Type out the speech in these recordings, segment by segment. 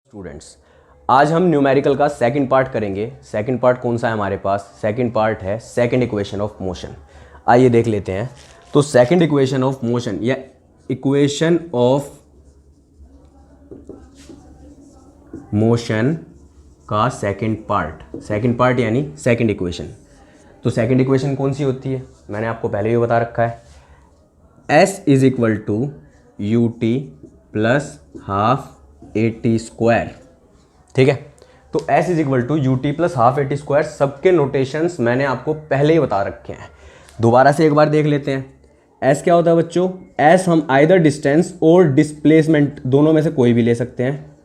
Students, आज हम numerical का सेकंड पार्ट करेंगे। सेकंड पार्ट कौन सा है हमारे पास? सेकंड पार्ट है सेकंड इक्वेशन ऑफ मोशन। आइए देख लेते हैं। तो सेकंड इक्वेशन ऑफ मोशन या इक्वेशन ऑफ मोशन का सेकंड पार्ट यानी सेकंड इक्वेशन। तो सेकंड इक्वेशन कौन सी होती है? मैंने आपको पहले भी बता रखा है, S is equal to u t plus half a t square. ठीक है, तो S is equal to u t plus half a t square. सबके नोटेशंस मैंने आपको पहले ही बता रखे हैं, दोबारा से एक बार देख लेते हैं। S क्या होता है बच्चों? S हम आइदर डिस्टेंस और डिस्प्लेसमेंट दोनों में से कोई भी ले सकते हैं।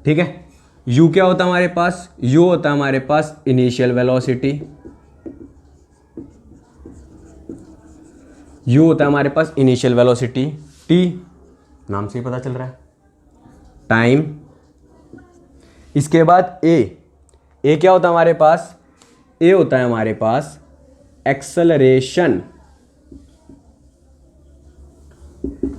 ठीक है, U क्या होता है हमारे पास? U होता है हमारे पास इनिशियल वेलोसिटी। U होता है हमारे पास इनिशियल वेलोसिटी। T नाम से ही पता चल रहा है, टाइम। इसके बाद ए क्या होता है हमारे पास? ए होता है हमारे पास एक्सेलरेशन।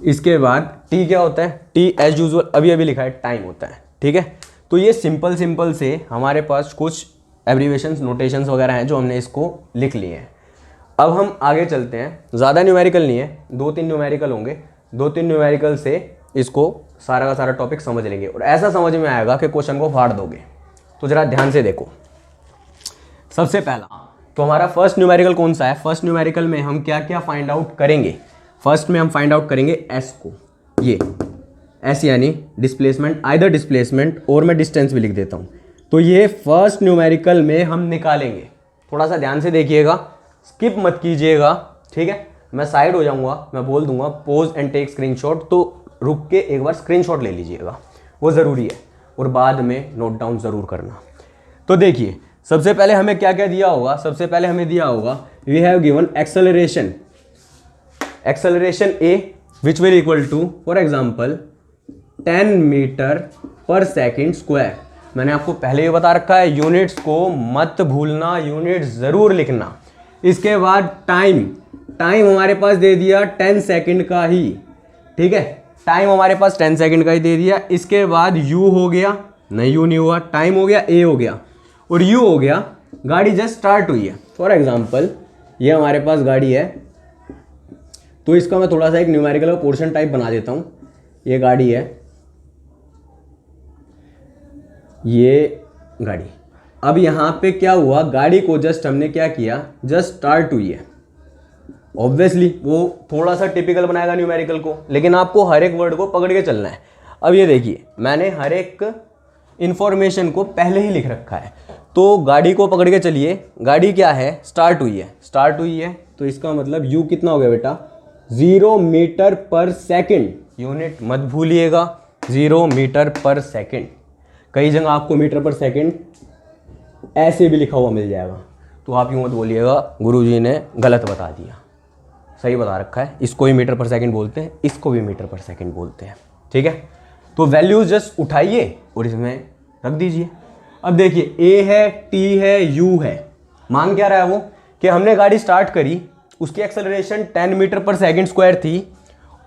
इसके बाद टी क्या होता है? टी एज यूजुअल अभी लिखा है, टाइम होता है। ठीक है, तो ये सिंपल से हमारे पास कुछ एब्रीवेशंस नोटेशंस वगैरह हैं जो हमने इसको लिख लिए हैं। अब हम आगे चलते हैं। ज़्यादा न्यूमेरिकल नहीं है, 2-3 न्यूमेरिकल होंगे। 2-3 न्यूमेरिकल से इसको सारा का सारा टॉपिक समझ लेंगे और ऐसा समझ में आएगा कि क्वेश्चन को फाड़ दोगे। तो जरा ध्यान से देखो। सबसे पहला तो हमारा फर्स्ट न्यूमेरिकल कौन सा है? फर्स्ट न्यूमेरिकल में हम क्या क्या फाइंड आउट करेंगे? फर्स्ट में हम फाइंड आउट करेंगे एस को। ये एस यानी डिस्प्लेसमेंट, आइदर डिस्प्लेसमेंट और मैं डिस्टेंस भी लिख देता हूँ। तो ये फर्स्ट न्यूमेरिकल में हम निकालेंगे। थोड़ा सा ध्यान से देखिएगा, स्किप मत कीजिएगा। ठीक है, मैं साइड हो जाऊंगा, मैं बोल दूंगा पोज एंड टेक स्क्रीनशॉट, तो रुक के एक बार स्क्रीनशॉट ले लीजिएगा, वो ज़रूरी है, और बाद में नोट डाउन ज़रूर करना। तो देखिए, सबसे पहले हमें क्या क्या दिया होगा? सबसे पहले हमें दिया होगा we have given acceleration a which will equal to for example 10 metre per second square. मैंने आपको पहले ही बता रखा है, यूनिट्स को मत भूलना, यूनिट ज़रूर लिखना। इसके बाद टाइम हमारे पास दे दिया 10 सेकेंड का ही। ठीक है, टाइम हमारे पास 10 सेकेंड का ही दे दिया। इसके बाद U हो गया, नहीं U नहीं हुआ, टाइम हो गया, A हो गया, और U हो गया गाड़ी जस्ट स्टार्ट हुई है। फॉर एग्जांपल ये हमारे पास गाड़ी है, तो इसका मैं थोड़ा सा एक न्यूमेरिकल पोर्शन टाइप बना देता हूँ। ये गाड़ी है, ये गाड़ी। अब यहाँ पे क्या हुआ? गाड़ी को जस्ट हमने क्या किया, जस्ट स्टार्ट हुई है। ऑब्वियसली वो थोड़ा सा टिपिकल बनाएगा न्यूमेरिकल को, लेकिन आपको हर एक वर्ड को पकड़ के चलना है। अब ये देखिए, मैंने हर एक इंफॉर्मेशन को पहले ही लिख रखा है, तो गाड़ी को पकड़ के चलिए। गाड़ी क्या है? स्टार्ट हुई है, तो इसका मतलब U कितना हो गया बेटा? 0 मीटर पर सेकेंड। यूनिट मत भूलिएगा, 0 मीटर पर सेकेंड। कई जगह आपको मीटर पर सेकेंड ऐसे भी लिखा हुआ मिल जाएगा, तो आप यूँ मत बोलिएगा गुरुजी ने गलत बता दिया, सही बता रखा है। इसको ही मीटर पर सेकंड बोलते हैं, इसको भी मीटर पर सेकंड बोलते हैं। ठीक है, तो वैल्यूज जस्ट उठाइए और इसमें रख दीजिए। अब देखिए, A है, T है, U है। मान क्या रहा है वो? कि हमने गाड़ी स्टार्ट करी, उसकी एक्सेलरेशन 10 मीटर पर सेकंड स्क्वायर थी,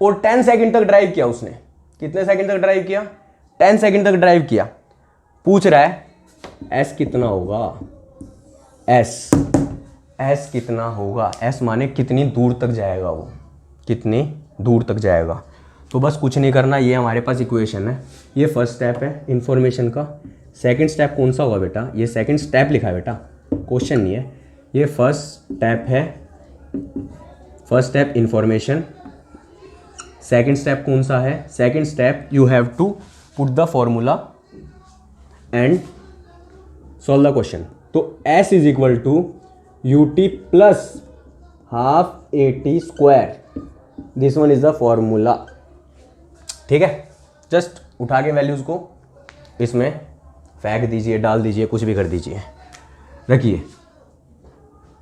और 10 सेकंड तक ड्राइव किया उसने। कितने सेकंड तक ड्राइव किया? 10 सेकंड तक ड्राइव किया। पूछ रहा है S कितना होगा? S कितना होगा? S माने कितनी दूर तक जाएगा वो, कितनी दूर तक जाएगा। तो बस कुछ नहीं करना, ये हमारे पास इक्वेशन है। ये फर्स्ट स्टेप है इंफॉर्मेशन का। सेकंड स्टेप कौन सा होगा बेटा? ये सेकंड स्टेप लिखा है बेटा, क्वेश्चन नहीं है, ये फर्स्ट स्टेप है। First step information. Second step कौन सा है? Second step you have to put the formula and solve the question. तो S is equal to u t plus half a t square. This one is the formula. ठीक है, just उठा के values को इसमें फेंक दीजिए, डाल दीजिए, कुछ भी कर दीजिए। रखिए,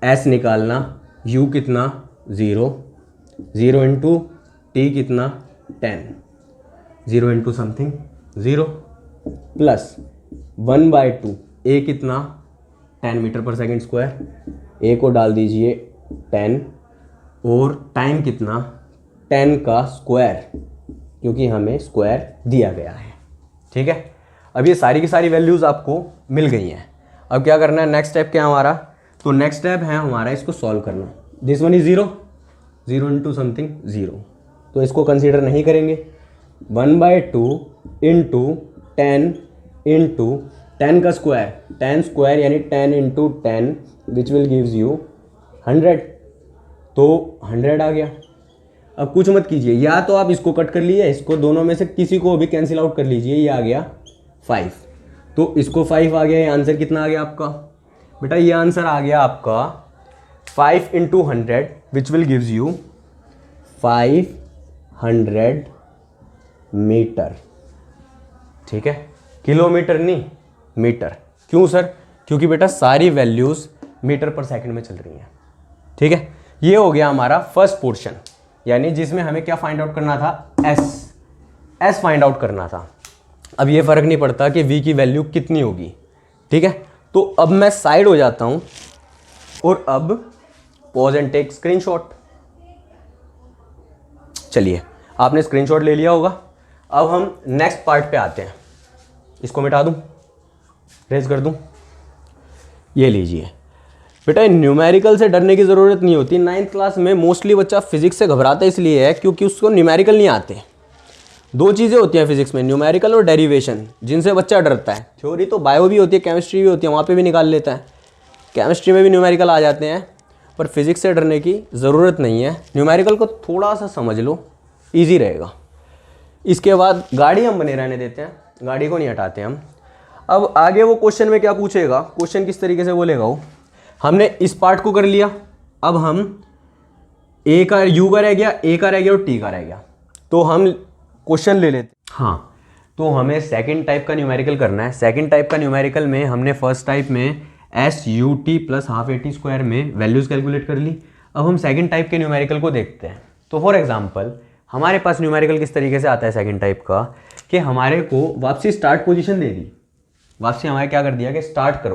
S निकालना, U कितना? 0 इंटू टी कितना? 10, 0 इंटू समथिंग 0 प्लस 1/2 A कितना? 10 metre per second square. A को डाल दीजिए 10, और टाइम कितना? 10 का स्क्वायर, क्योंकि हमें स्क्वायर दिया गया है। ठीक है, अब ये सारी की सारी वैल्यूज़ आपको मिल गई हैं। अब क्या करना है, नेक्स्ट स्टेप क्या है हमारा, तो नेक्स्ट स्टेप है हमारा इसको सॉल्व करना। This one is 0, 0 into something 0, तो इसको कंसीडर नहीं करेंगे। 1/2 इंटू 10 इंटू 10 का स्क्वायर, 10 स्क्वायर यानी 10 into 10 which will gives you 100, तो 100 आ गया। अब कुछ मत कीजिए, या तो आप इसको कट कर लीजिए, इसको दोनों में से किसी को भी कैंसिल आउट कर लीजिए, ये आ गया 5, तो इसको 5 आ गया। ये आंसर कितना आ गया आपका बेटा, ये आंसर आ गया आपका 5 into 100 which will gives you 500 metre. ठीक है, किलोमीटर नहीं मीटर। क्यों सर, क्योंकि बेटा सारी वैल्यूज मीटर पर सेकंड में चल रही हैं। ठीक है, ये हो गया हमारा फर्स्ट पोर्शन, यानी जिसमें हमें क्या फाइंड आउट करना था, एस फाइंड आउट करना था। अब ये फर्क नहीं पड़ता कि v की वैल्यू कितनी होगी। ठीक है, तो अब मैं साइड हो जाता हूं और अब पॉज एंड टेक स्क्रीनशॉट। चलिए, आपने स्क्रीनशॉट ले लिया होगा। अब हम नेक्स्ट पार्ट पे आते हैं। इसको मिटा दूं, रेज कर दूं, ये लीजिए बेटा। न्यूमेरिकल से डरने की ज़रूरत नहीं होती। 9th क्लास में मोस्टली बच्चा फिजिक्स से घबराता इसलिए है क्योंकि उसको न्यूमेरिकल नहीं आते। दो चीज़ें होती हैं फिजिक्स में, न्यूमेरिकल और डेरिवेशन, जिनसे बच्चा डरता है। थ्योरी तो बायो भी होती है, केमिस्ट्री भी होती है, वहाँ पे भी निकाल लेता है। केमिस्ट्री में भी न्यूमेरिकल आ जाते हैं, पर फिजिक्स से डरने की ज़रूरत नहीं है। न्यूमेरिकल को थोड़ा सा समझ लो, ईजी रहेगा। इसके बाद गाड़ी हम बने रहने देते हैं, गाड़ी को नहीं हटाते हम। अब आगे वो क्वेश्चन में क्या पूछेगा, क्वेश्चन किस तरीके से बोलेगा वो, हमने इस पार्ट को कर लिया। अब हम ए का, यू का रह गया, ए का रह गया और टी का रह गया, तो हम क्वेश्चन ले लेते। हाँ, तो हमें सेकंड टाइप का न्यूमेरिकल करना है। सेकंड टाइप का न्यूमेरिकल में हमने फर्स्ट टाइप में S U t plus half a t square में वैल्यूज़ कैलकुलेट कर ली। अब हम सेकंड टाइप के न्यूमेरिकल को देखते हैं। तो फॉर एग्जांपल हमारे पास न्यूमेरिकल किस तरीके से आता है सेकंड टाइप का, कि हमारे को वापसी स्टार्ट पोजीशन दे दी। वापसी हमारे क्या कर दिया कि स्टार्ट करो,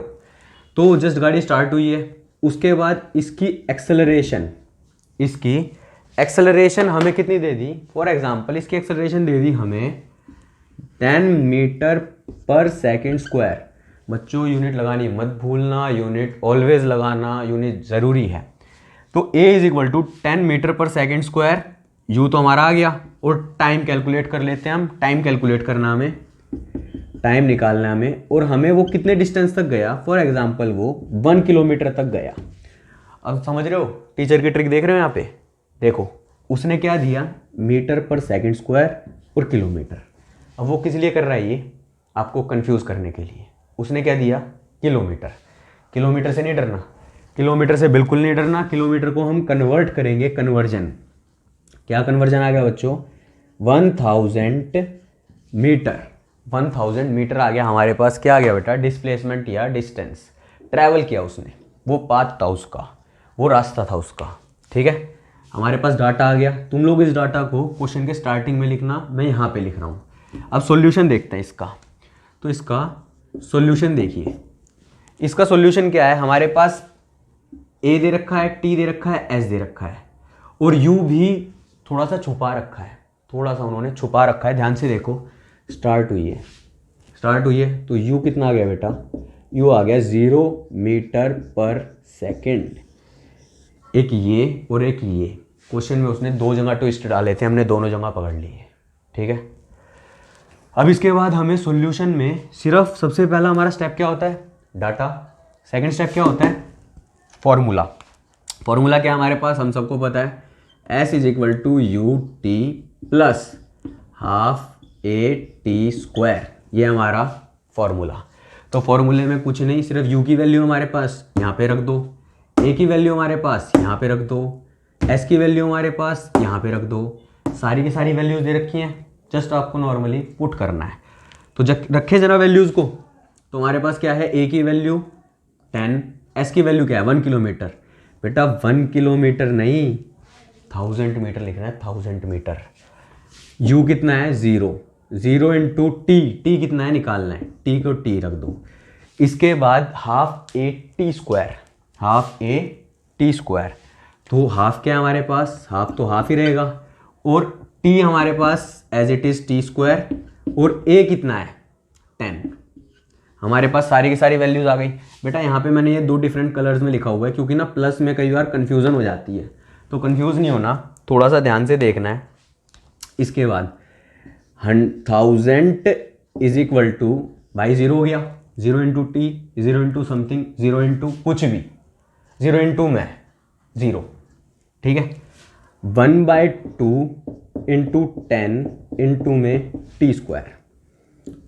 तो जस्ट गाड़ी स्टार्ट हुई है। उसके बाद इसकी एक्सेलरेशन हमें कितनी दे दी, फॉर एग्जांपल इसकी एक्सेलरेशन दे दी हमें 10 मीटर पर सेकेंड स्क्वायर। बच्चों यूनिट लगानी मत भूलना, यूनिट ऑलवेज लगाना, यूनिट ज़रूरी है। तो a is equal to 10 metre per second square, u तो हमारा आ गया, और टाइम कैलकुलेट कर लेते हैं हम। टाइम कैलकुलेट करना हमें, टाइम निकालना हमें, और हमें वो कितने डिस्टेंस तक गया, फॉर एग्जांपल वो 1 किलोमीटर तक गया। अब समझ रहे हो, टीचर की ट्रिक देख रहे हो यहाँ पे, देखो उसने क्या दिया, मीटर पर सेकंड स्क्वायर और किलोमीटर। अब वो किस लिए कर रहा है, ये आपको कंफ्यूज करने के लिए। उसने क्या दिया, किलोमीटर। किलोमीटर से नहीं डरना, किलोमीटर से बिल्कुल नहीं डरना। किलोमीटर को हम कन्वर्ट करेंगे, कन्वर्जन। क्या कन्वर्जन आ गया बच्चों, 1000 मीटर। 1000 मीटर आ गया हमारे पास। क्या आ गया बेटा, डिस्प्लेसमेंट या डिस्टेंस, ट्रैवल किया उसने, वो पाथ था उसका, वो रास्ता था उसका। ठीक है, हमारे पास डाटा आ गया। तुम लोग इस डाटा को क्वेश्चन के स्टार्टिंग में लिखना, मैं यहाँ पे लिख रहा हूँ। अब सॉल्यूशन देखते हैं इसका। तो इसका सॉल्यूशन देखिए, इसका सॉल्यूशन क्या है, हमारे पास ए दे रखा है, टी दे रखा है, एस दे रखा है, और यू भी थोड़ा सा छुपा रखा है, थोड़ा सा उन्होंने छुपा रखा है। ध्यान से देखो, स्टार्ट हुई है, तो यू कितना आ गया बेटा, यू आ गया 0 मीटर पर सेकेंड। एक ये और एक ये, क्वेश्चन में उसने दो जगह ट्विस्ट डाले थे, हमने दोनों जगह पकड़ लिए। ठीक है, अब इसके बाद हमें सॉल्यूशन में सिर्फ सबसे पहला हमारा स्टेप क्या होता है, डाटा। सेकंड स्टेप क्या होता है, फॉर्मूला। फॉर्मूला क्या हमारे पास, हम सबको पता है, S is equal to u t plus half a t square, ये हमारा फॉर्मूला। तो फॉर्मूले में कुछ नहीं, सिर्फ यू की वैल्यू हमारे पास यहाँ पे रख दो, ए की वैल्यू हमारे पास यहाँ पे रख दो, एस की वैल्यू हमारे पास यहाँ पे रख दो। सारी की सारी वैल्यूज दे रखी हैं, जस्ट आपको नॉर्मली पुट करना है। तो जब रखे जरा वैल्यूज़ को, तो हमारे पास क्या है, ए की वैल्यू 10, एस की वैल्यू क्या है 1 किलोमीटर। बेटा 1 किलोमीटर नहीं, 1000 मीटर लिखना है, 1000 मीटर। यू कितना है 0 इंटू टी कितना है निकालना है, टी को टी रख दो। इसके बाद हाफ ए टी स्क्वायर, तो हाफ क्या है हमारे पास, हाफ तो हाफ ही रहेगा, और टी हमारे पास as it is T square, और ए कितना है 10। हमारे पास सारी की सारी वैल्यूज़ आ गई। बेटा यहाँ पे मैंने ये 2 डिफरेंट कलर्स में लिखा हुआ है क्योंकि ना प्लस में कई बार कन्फ्यूज़न हो जाती है, तो कन्फ्यूज़ नहीं होना, थोड़ा सा ध्यान से देखना है। इसके बाद 1000 इज इक्वल टू, भाई 0 हो गया, 0 into T, 0 into something, 0 into कुछ भी, 0 इंटू में 0, ठीक है। 1/2 इंटू 10 इंटू में टी स्क्वायर,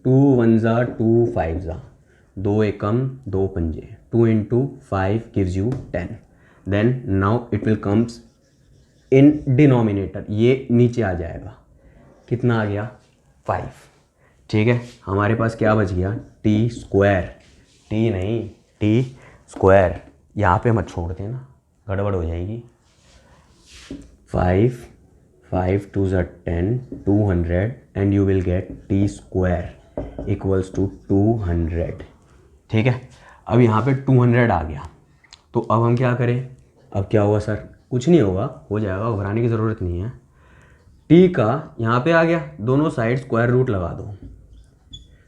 2 1 जा 2 5 जा, 2 एकम 2 पंजे, 2 into 5 gives you 10। Then now it will comes in denominator, ये नीचे आ जाएगा, कितना आ गया 5, ठीक है। हमारे पास क्या बच गया टी स्क्वायर, टी नहीं टी स्क्वायर, यहाँ पे मत छोड़ देना गड़बड़ हो जाएगी। 5 5 2 ज़ा 10, 200 and you will get t square equals to 200, ठीक है। अब यहाँ पे 200 आ गया, तो अब हम क्या करें, अब क्या होगा सर, कुछ नहीं होगा, हो जाएगा, घबराने की ज़रूरत नहीं है। टी का यहाँ पे आ गया, दोनों साइड स्क्वायर रूट लगा दो,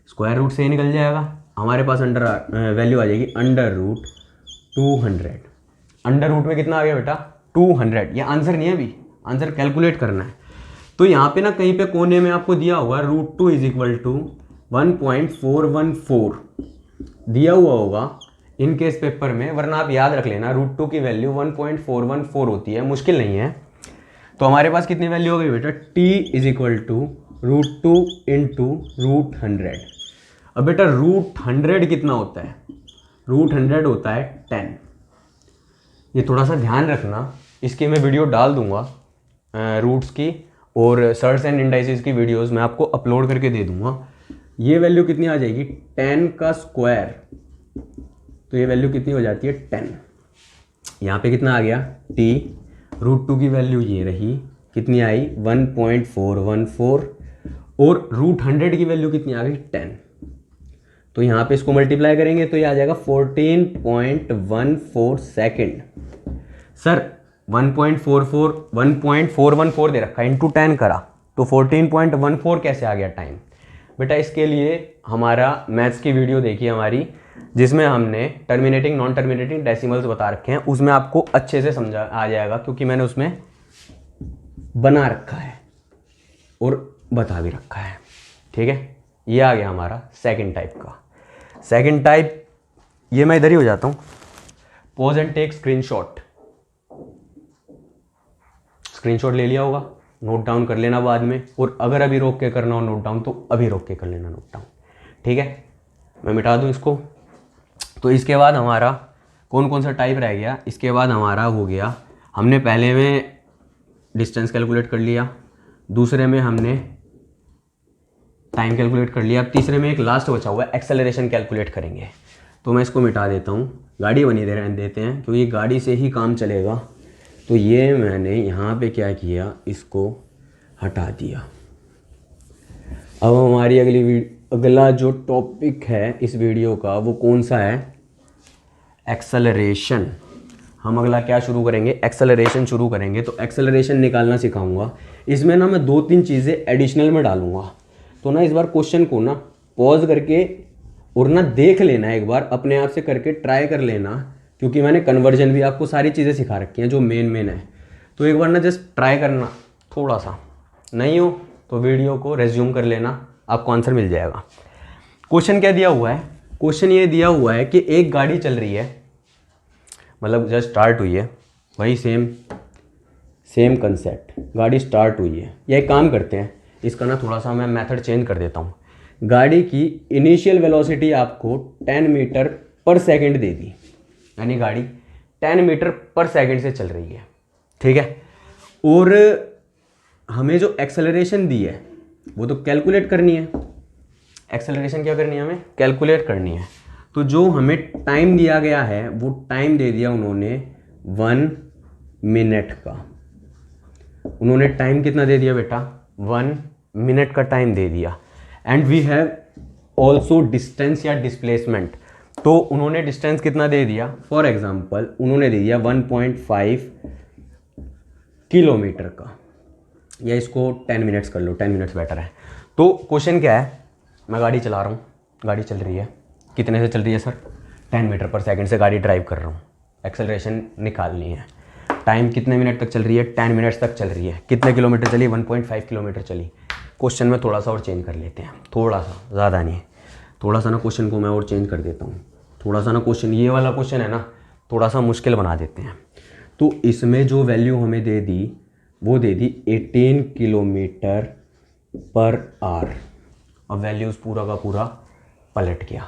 स्क्वायर रूट से ही निकल जाएगा, हमारे पास अंडर वैल्यू आ जाएगी अंडर रूट 200। अंडर रूट में कितना आ गया बेटा 200, ये आंसर नहीं है, अभी आंसर कैलकुलेट करना है। तो यहाँ पे ना कहीं पे कोने में आपको दिया हुआ √2 इज इक्वल टू 1.414 दिया हुआ होगा इन केस पेपर में, वरना आप याद रख लेना √2 की वैल्यू 1.414 होती है, मुश्किल नहीं है। तो हमारे पास कितनी वैल्यू हो गई बेटा, t is equal to √2 into √100। अब बेटा √100 कितना होता है, √100 होता है 10। ये थोड़ा सा ध्यान रखना, इसकी मैं वीडियो डाल दूंगा रूट्स की, और सर्ट्स एंड इंडाइसिस की वीडियोस मैं आपको अपलोड करके दे दूंगा। ये वैल्यू कितनी आ जाएगी 10 का स्क्वायर, तो ये वैल्यू कितनी हो जाती है 10। यहाँ पे कितना आ गया t, √2 की वैल्यू ये रही, कितनी आई 1.414, और √100 की वैल्यू कितनी आ गई 10। तो यहाँ पे इसको मल्टीप्लाई करेंगे तो ये आ जाएगा 14.14 सेकेंड। सर 1.414 दे रखा है, इंटू 10 करा, तो 14.14 कैसे आ गया टाइम। बेटा इसके लिए हमारा मैथ्स की वीडियो देखिए हमारी, जिसमें हमने टर्मिनेटिंग नॉन टर्मिनेटिंग डेसिमल्स बता रखे हैं, उसमें आपको अच्छे से समझा आ जाएगा, क्योंकि मैंने उसमें बना रखा है और बता भी रखा है, ठीक है। ये आ गया हमारा सेकंड टाइप का। सेकंड टाइप, ये मैं इधर ही हो जाता हूँ, pause and take screenshot. Screenshot ले लिया होगा, नोट डाउन कर लेना बाद में, और अगर अभी रोक के करना हो नोट डाउन तो अभी रोक के कर लेना नोट डाउन, ठीक है। मैं मिटा दूँ इसको। तो इसके बाद हमारा कौन कौन सा टाइप रह गया, इसके बाद हमारा हो गया, हमने पहले में डिस्टेंस कैलकुलेट कर लिया, दूसरे में हमने टाइम कैलकुलेट कर लिया, अब तीसरे में एक लास्ट बचा हुआ है एक्सेलरेशन कैलकुलेट करेंगे। तो मैं इसको मिटा देता हूँ, गाड़ी बनी देते हैं क्योंकि गाड़ी से ही काम चलेगा। तो ये मैंने यहाँ पे क्या किया, इसको हटा दिया। अब हमारी अगला जो टॉपिक है इस वीडियो का वो कौन सा है, एक्सेलरेशन। हम अगला क्या शुरू करेंगे, एक्सेलरेशन शुरू करेंगे। तो एक्सेलरेशन निकालना सिखाऊंगा, इसमें ना मैं 2-3 चीज़ें एडिशनल में डालूंगा। तो ना इस बार क्वेश्चन को ना पॉज करके और ना देख लेना, एक बार अपने आप से करके ट्राई कर लेना, क्योंकि मैंने कन्वर्जन भी आपको सारी चीज़ें सिखा रखी हैं जो मेन है। तो एक बार ना जस्ट ट्राई करना, थोड़ा सा नहीं हो तो वीडियो को रेज्यूम कर लेना, आपको आंसर मिल जाएगा। क्वेश्चन क्या दिया हुआ है, क्वेश्चन ये दिया हुआ है कि एक गाड़ी चल रही है, मतलब जस्ट स्टार्ट हुई है, वही सेम कंसेप्ट, गाड़ी स्टार्ट हुई है। या एक काम करते हैं, इसका ना थोड़ा सा मैं मेथड चेंज कर देता हूँ। गाड़ी की इनिशियल वेलोसिटी आपको 10 मीटर पर सेकंड दे दी, यानी गाड़ी 10 मीटर पर सेकंड से चल रही है, ठीक है। और हमें जो एक्सेलरेशन दी है वो तो कैलकुलेट करनी है। एक्सेलरेशन क्या करनी है, हमें कैलकुलेट करनी है। तो जो हमें टाइम दिया गया है वो टाइम दे दिया उन्होंने 1 मिनट का। उन्होंने टाइम कितना दे दिया बेटा, 1 मिनट का टाइम दे दिया। And we have also distance या डिस्प्लेसमेंट। तो उन्होंने डिस्टेंस कितना दे दिया, फॉर एग्जाम्पल उन्होंने दे दिया 1.5 किलोमीटर का, या इसको 10 मिनट्स कर लो, 10 मिनट्स बेटर है। तो क्वेश्चन क्या है, मैं गाड़ी चला रहा हूँ, गाड़ी चल रही है, कितने से चल रही है सर? 10 मीटर पर सेकंड से गाड़ी ड्राइव कर रहा हूँ। एक्सेलरेशन निकालनी है। टाइम कितने मिनट तक चल रही है? 10 मिनट्स तक चल रही है। कितने किलोमीटर चली? 1.5 किलोमीटर चली। क्वेश्चन में थोड़ा सा और चेंज कर लेते हैं, थोड़ा सा, ज़्यादा नहीं, थोड़ा सा ना क्वेश्चन को मैं और चेंज कर देता हूँ। थोड़ा सा ना क्वेश्चन, ये वाला क्वेश्चन है ना, थोड़ा सा मुश्किल बना देते हैं। तो इसमें जो वैल्यू हमें दे दी वो दे दी 18 किलोमीटर पर आवर। अब वैल्यूज़ पूरा का पूरा पलट गया,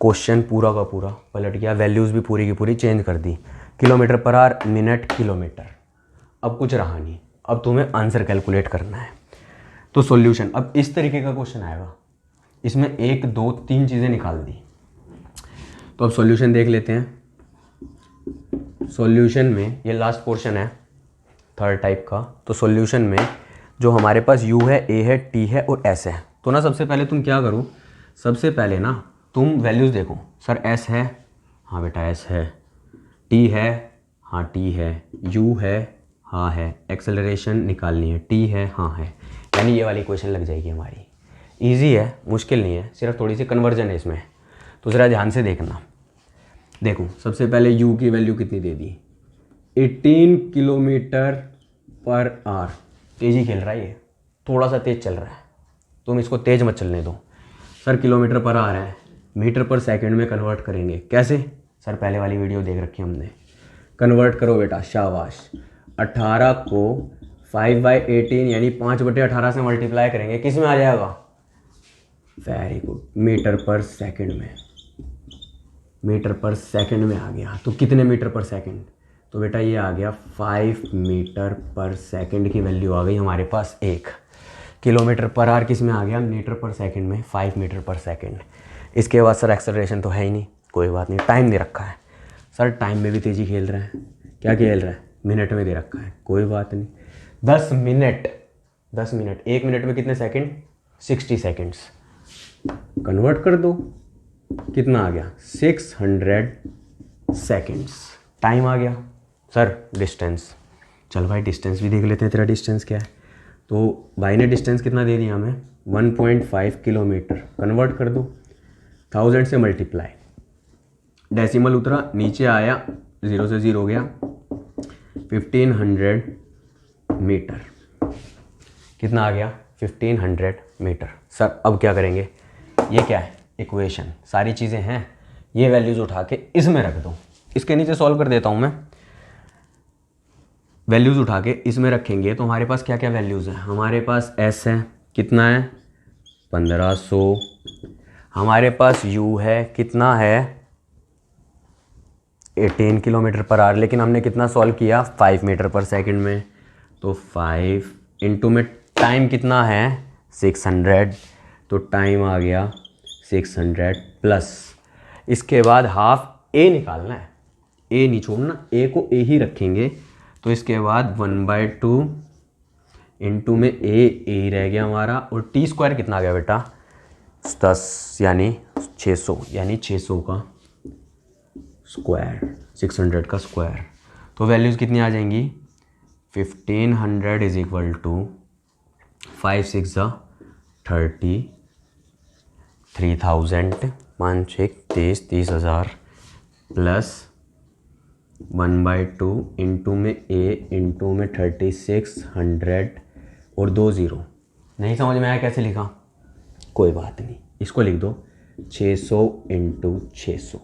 क्वेश्चन पूरा का पूरा पलट गया, वैल्यूज़ भी पूरी की पूरी चेंज कर दी। Kilometre per hour, minute, kilometre, अब कुछ रहा नहीं। अब तुम्हें आंसर कैलकुलेट करना है। तो सॉल्यूशन, अब इस तरीके का क्वेश्चन आएगा, इसमें 1 2 3 चीज़ें निकाल दी। तो अब सॉल्यूशन देख लेते हैं। सॉल्यूशन में ये लास्ट पोर्शन है थर्ड टाइप का। तो सॉल्यूशन में जो हमारे पास u है, a है, t है और s है। तो ना सबसे पहले तुम क्या करो, सबसे पहले ना तुम वैल्यूज़ देखो। सर s है, हाँ बेटा s है, t है, हाँ t है, u है, हाँ है, एक्सेलरेशन निकालनी है, t है, हाँ है। यानी ये वाली इक्वेशन लग जाएगी हमारी। ईजी है, मुश्किल नहीं है, सिर्फ थोड़ी सी कन्वर्जन है इसमें। तो ज़रा ध्यान से देखना। देखो सबसे पहले u की वैल्यू कितनी दे दी? 18 किलोमीटर पर आवर। तेज़ी खेल रहा है ये, थोड़ा सा तेज़ चल रहा है, तुम इसको तेज़ मत चलने दो। सर किलोमीटर पर आवर है, मीटर पर सेकंड में कन्वर्ट करेंगे कैसे? सर पहले वाली वीडियो देख रखी है हमने। कन्वर्ट करो बेटा, शाबाश। 18 को 5/18 यानी 5/18 से मल्टीप्लाई करेंगे, किस में आ जाएगा? वेरी गुड, मीटर पर सेकंड में। मीटर पर सेकंड में आ गया। तो कितने मीटर पर सेकंड? तो बेटा ये आ गया 5 मीटर पर सेकंड की वैल्यू आ गई हमारे पास 1। किलोमीटर पर आवर किस में आ गया? मीटर पर सेकंड में, 5 मीटर पर सेकंड। इसके बाद सर एक्सेलरेशन तो है ही नहीं, कोई बात नहीं, टाइम दे रखा है। सर टाइम में भी तेज़ी खेल रहा है, क्या खेल रहा है? मिनट में दे रखा है, कोई बात नहीं। 10 मिनट, 10 मिनट, 1 मिनट में कितने सेकंड? 60 सेकंड्स। कन्वर्ट कर दो, कितना आ गया? 600 सेकंड्स। टाइम आ गया। सर डिस्टेंस, चल भाई डिस्टेंस भी देख लेते हैं, तेरा डिस्टेंस क्या है? तो भाई ने डिस्टेंस कितना दे दिया हमें? 1.5 किलोमीटर। कन्वर्ट कर दो, 1000 से मल्टीप्लाई, डेसिमल उतरा, नीचे आया, 0 से 0 हो गया, 1500 मीटर। कितना आ गया? 1500 मीटर। सर अब क्या करेंगे? ये क्या है? इक्वेशन, सारी चीज़ें हैं, ये वैल्यूज़ उठा के इसमें रख दो। इसके नीचे सॉल्व कर देता हूँ मैं। वैल्यूज़ उठा के इसमें रखेंगे तो हमारे पास क्या क्या वैल्यूज़ हैं? हमारे पास s है, कितना है? 1500। हमारे पास u है, कितना है? 18 किलोमीटर पर आवर। लेकिन हमने कितना सॉल्व किया? 5 मीटर पर सेकंड में। तो 5 इंटू में टाइम कितना है? 600। तो टाइम आ गया 600 प्लस, इसके बाद हाफ a निकालना है, a नहीं छोड़ना, a को a ही रखेंगे। तो इसके बाद 1/2 इंटू में a ही रह गया हमारा। और t स्क्वायर कितना आ गया बेटा? 10 यानी 600, यानी 600 का स्क्वायर, 600 का स्क्वायर। तो वैल्यूज़ कितनी आ जाएंगी? 1500 is equal to 5 6 30, 3000, 5 6 30, 30,000 plus 1/2 into में a इंटू में 3600 और 2 0। नहीं समझ में आया कैसे लिखा? कोई बात नहीं, इसको लिख दो 600 इंटू 600।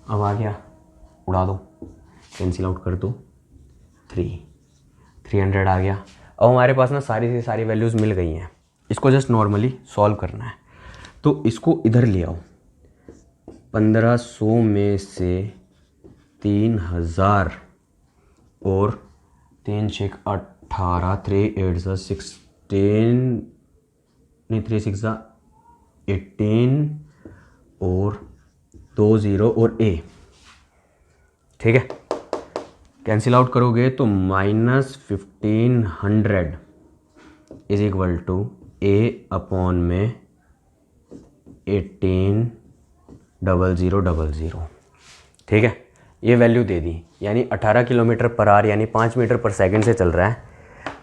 अब आ गया, उड़ा दो, कैंसिल आउट कर दो, 300 आ गया। अब हमारे पास ना सारी से सारी वैल्यूज़ मिल गई हैं, इसको जस्ट नॉर्मली सॉल्व करना है। तो इसको इधर ले आओ, 1500 में से 3000 और 3 6 18, 3 8 16, नहीं 3 6 18 और 2 0 और a, ठीक है। कैंसिल आउट करोगे तो -1500 is equal to a upon में 18,000,000, ठीक है। ये वैल्यू दे दी, यानी 18 किलोमीटर पर आवर यानी 5 मीटर पर सेकंड से चल रहा है।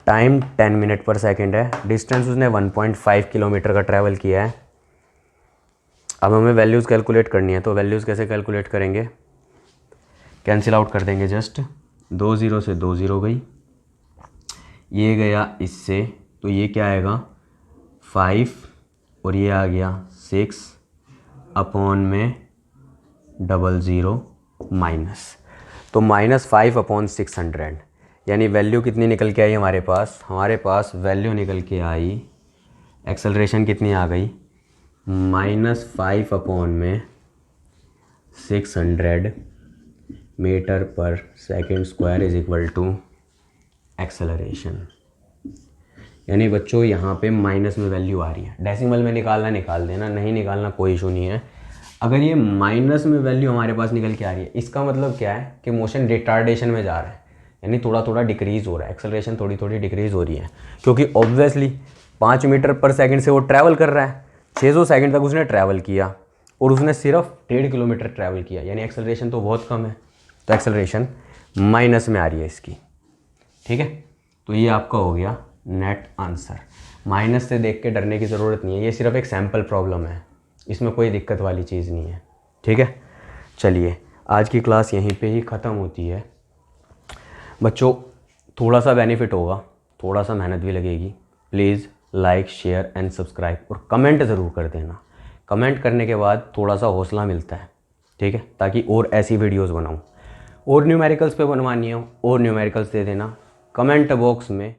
टाइम 10 मिनट पर सेकंड है। डिस्टेंस उसने 1.5 किलोमीटर का ट्रैवल किया है। अब हमें वैल्यूज़ कैलकुलेट करनी है, तो वैल्यूज़ कैसे कैलकुलेट करेंगे, कैंसिल आउट कर देंगे जस्ट, 2 0 से 2 0 गई, ये गया इससे, तो ये क्या आएगा 5 और ये आ गया 6 अपॉन में 00 माइनस, तो -5/600, यानी वैल्यू कितनी निकल के आई हमारे पास वैल्यू निकल के आई, एक्सेलरेशन कितनी आ गई -5/600 metre per second square is equal to acceleration. यानी बच्चों यहाँ पे माइनस में वैल्यू आ रही है, डेसिमल में निकालना निकाल देना, नहीं निकालना कोई इशू नहीं है। अगर ये माइनस में वैल्यू हमारे पास निकल के आ रही है, इसका मतलब क्या है कि मोशन रिटार्डेशन में जा रहा है, यानी थोड़ा थोड़ा डिक्रीज़ हो रहा है, एक्सेलरेशन थोड़ी थोड़ी डिक्रीज़ हो रही है, क्योंकि ऑब्वियसली 5 मीटर पर सेकंड से वो ट्रैवल कर रहा है, 600 सेकंड तक उसने ट्रैवल किया और उसने सिर्फ 1.5 किलोमीटर ट्रैवल किया, यानी एक्सेलरेशन तो बहुत कम है, तो एक्सेलरेशन माइनस में आ रही है इसकी। ठीक है, तो ये आपका हो गया नेट आंसर। माइनस से देख के डरने की ज़रूरत नहीं है, ये सिर्फ एक सैम्पल प्रॉब्लम है, इसमें कोई दिक्कत वाली चीज़ नहीं है। ठीक है, चलिए आज की क्लास यहीं पे ही ख़त्म होती है। बच्चों थोड़ा सा बेनिफिट होगा, थोड़ा सा मेहनत भी लगेगी, please like share and subscribe और कमेंट ज़रूर कर देना। कमेंट करने के बाद थोड़ा सा हौसला मिलता है, ठीक है, ताकि और ऐसी वीडियोस बनाऊं। और न्यूमेरिकल्स पे बनवानी हो और न्यूमेरिकल्स दे देना कमेंट बॉक्स में।